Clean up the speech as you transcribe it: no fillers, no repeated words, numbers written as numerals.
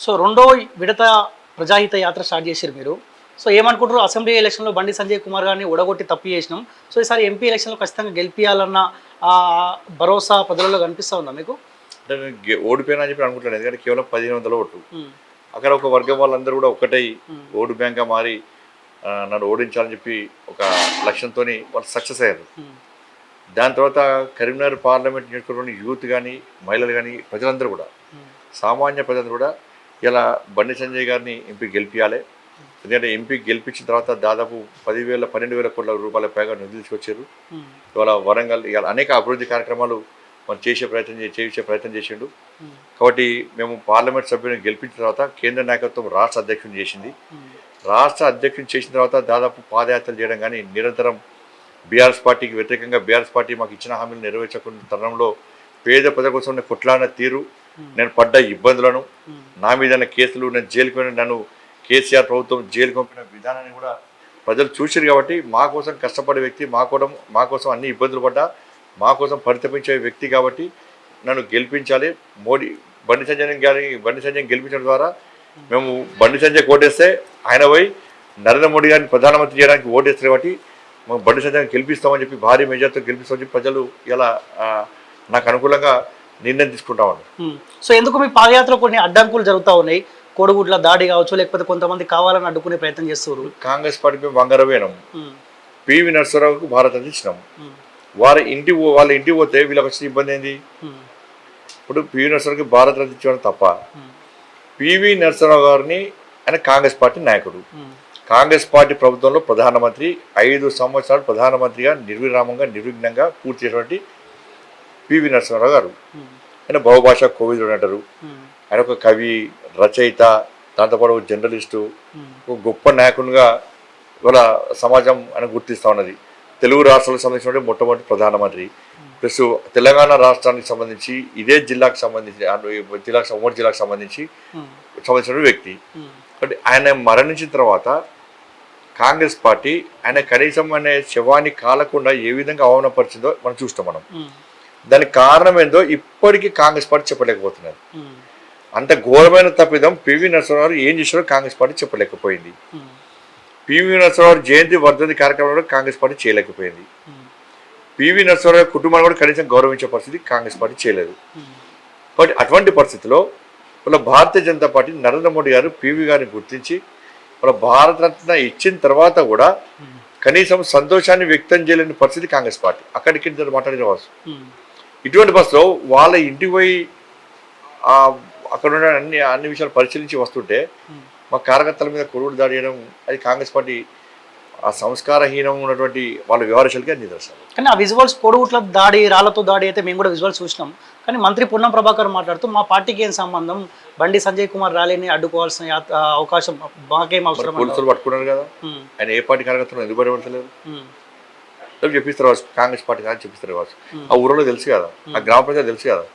So రెండో విడత ప్రజాహిత యాత్ర స్టార్ట్ చేశారు మీరు. సో ఏమనుకుంటారు, అసెంబ్లీ ఎలక్షన్లో బండి సంజయ్ కుమార్ గారిని ఓడగొట్టి తప్పు చేసినాం, సో ఈసారి ఎంపీ ఎలక్షన్లో ఖచ్చితంగా గెలిపియాలన్న భరోసా ప్రజలలో కనిపిస్తూ ఉందా మీకు? అంటే నేను ఓడిపోయినా అని చెప్పి అనుకుంటాను. ఎందుకంటే కేవలం 1500 ఓట్లు. అక్కడ ఒక వర్గం వాళ్ళందరూ కూడా ఒకటై ఓటు బ్యాంక్గా మారి నన్ను ఓడించాలని చెప్పి ఒక లక్ష్యంతో వాళ్ళు సక్సెస్ అయ్యారు. దాని తర్వాత కరీంనగర్ పార్లమెంట్ నియోజకవర్గంలోని యూత్ కానీ మహిళలు కానీ ప్రజలందరూ కూడా సామాన్య ప్రజలందరూ కూడా ఇలా బండి సంజయ్ గారిని ఎంపీ గెలిపించాలి. ఎందుకంటే ఎంపీ గెలిపించిన తర్వాత దాదాపు 12,000 కోట్ల రూపాయల పైగా నిధులు తీసుకొచ్చారు. ఇవాళ వరంగల్ ఇవాళ అనేక అభివృద్ధి కార్యక్రమాలు మనం చేసే ప్రయత్నం చేసిండు. కాబట్టి మేము పార్లమెంట్ సభ్యులను గెలిపించిన తర్వాత కేంద్ర నాయకత్వం రాష్ట్ర అధ్యక్షుని చేసింది. రాష్ట్ర అధ్యక్షుని చేసిన తర్వాత దాదాపు పాదయాత్రలు చేయడం కానీ నిరంతరం బీఆర్ఎస్ పార్టీకి వ్యతిరేకంగా బీఆర్ఎస్ పార్టీ మాకు ఇచ్చిన హామీలు నెరవేర్చకుండా తరుణంలో పేద ప్రజల కోసం నేను కొట్లాడిన తీరు, నేను పడ్డ ఇబ్బందులను, నా మీద కేసులు, నేను జైలుకు వెళ్ళిన నన్ను కేసీఆర్ ప్రభుత్వం జైలుకు పంపిన విధానాన్ని కూడా ప్రజలు చూసారు. కాబట్టి మా కోసం కష్టపడే వ్యక్తి, మా కోసం అన్ని ఇబ్బందులు పడ్డా మా కోసం పరితపించే వ్యక్తి కాబట్టి నన్ను గెలిపించాలి. బండి సంజయ్ గెలిపించడం ద్వారా మేము బండి సంజయ్ ఓటేస్తే ఆయన పోయి నరేంద్ర మోడీ గారిని ప్రధానమంత్రి చేయడానికి ఓటేస్తారు. కాబట్టి మేము బండి సంజయ్ గెలిపిస్తామని చెప్పి భారీ మెజార్టీతో గెలిపిస్తామని చెప్పి ప్రజలు ఇలా నాకు అనుకూలంగా నిర్ణయం తీసుకుంటామని. సో ఎందుకు మీ పాదయాత్ర కొన్ని అడ్డంకులు జరుగుతూ ఉన్నాయి? కోడిగుడ్ల దాడి కావచ్చు, లేకపోతే కొంతమంది కావాలని అడ్డుకునే ప్రయత్నం చేస్తారు. కాంగ్రెస్ పార్టీకి వంగరవేనం, పివి నరసింహారావుకు భారత్ ఇచ్చినాం. వాళ్ళ ఇంటికి పోతే వీళ్ళకి వచ్చిన ఇబ్బంది ఏంది? ఇప్పుడు పివి నరసింహారావుకి భారత్ రథ ఇచ్చడం తప్ప, పివి నరసింహారావు గారిని ఆయన కాంగ్రెస్ పార్టీ నాయకుడు, కాంగ్రెస్ పార్టీ ప్రభుత్వంలో ప్రధానమంత్రి 5 సంవత్సరాలు ప్రధానమంత్రిగా నిర్విఘ్నంగా పూర్తి చేసినటువంటి పివి నరసింహారావు గారు. ఆయన బహుభాషా కోవిదుడు అంటారు. ఆయన ఒక కవి, రచయిత, దాంతోపాటు జర్నలిస్టు, ఒక గొప్ప నాయకునిగా ఇవాళ సమాజం ఆయన గుర్తిస్తూ ఉన్నది. తెలుగు రాష్ట్రాలకు సంబంధించిన మొట్టమొదటి ప్రధానమంత్రి, ప్లస్ తెలంగాణ రాష్ట్రానికి సంబంధించి ఇదే జిల్లాకు సంబంధించి ఉమ్మడి జిల్లాకు సంబంధించిన వ్యక్తి. కాబట్టి ఆయన మరణించిన తర్వాత కాంగ్రెస్ పార్టీ ఆయన కనీసం అనే శవాన్ని కాలకుండా ఏ విధంగా అవమానపరిచిందో మనం చూస్తాం. దానికి కారణం ఏందో ఇప్పటికీ కాంగ్రెస్ పార్టీ చెప్పలేకపోతున్నారు. అంత ఘోరమైన తప్పిదం పివి నరసింహారావు ఏం చేశారో కాంగ్రెస్ పార్టీ చెప్పలేకపోయింది. పివి నరసింహారావు జయంతి వర్ధంతి కార్యక్రమంలో కాంగ్రెస్ పార్టీ చేయలేకపోయింది. పివి నరసింహారావు కుటుంబాన్ని కూడా కనీసం గౌరవించే పరిస్థితి కాంగ్రెస్ పార్టీ చేయలేదు. కాబట్టి అటువంటి పరిస్థితిలో వాళ్ళ భారతీయ జనతా పార్టీ నరేంద్ర మోడీ గారు పివి గారిని గుర్తించి వాళ్ళ భారతరత్న ఇచ్చిన తర్వాత కూడా కనీసం సంతోషాన్ని వ్యక్తం చేయలేని పరిస్థితి కాంగ్రెస్ పార్టీ. అక్కడికి మాట్లాడిన వాసు ఇటువంటి బస్సులో వాళ్ళ ఇంటికి పోయి అక్కడ ఉన్న అన్ని విషయాలు పరిశీలించి వస్తుంటే మా కార్యకర్తల మీద కొడుగుడు దాడి చేయడం, అది కాంగ్రెస్ పార్టీ ఆ సంస్కారహీనం ఉన్నటువంటి వాళ్ళ వ్యవహారశైలికి నిదర్శనం. కానీ ఆ విజువల్స్ కోడిగుట్ల దాడి, రాళ్లతో దాడి అయితే మేము కూడా విజువల్స్ చూసినాం. కానీ మంత్రి పొన్నం ప్రభాకర్ మాట్లాడుతూ మా పార్టీకి ఏం సంబంధం, బండి సంజయ్ కుమార్ ర్యాలీని అడ్డుకోవాల్సిన అవకాశం మాకేం అవసరం? పోలీసులు పట్టుకున్నారు కదా, ఆయన ఏ పార్టీ కార్యకర్తలు ఎందుకు పడబడతలేరు చెప్పిస్తారు కాంగ్రెస్ పార్టీ కానీ చెప్పిస్తారు కావచ్చు. ఆ ఊరిలో తెలుసు కదా, ఆ గ్రామ ప్రజలు తెలుసు కదా.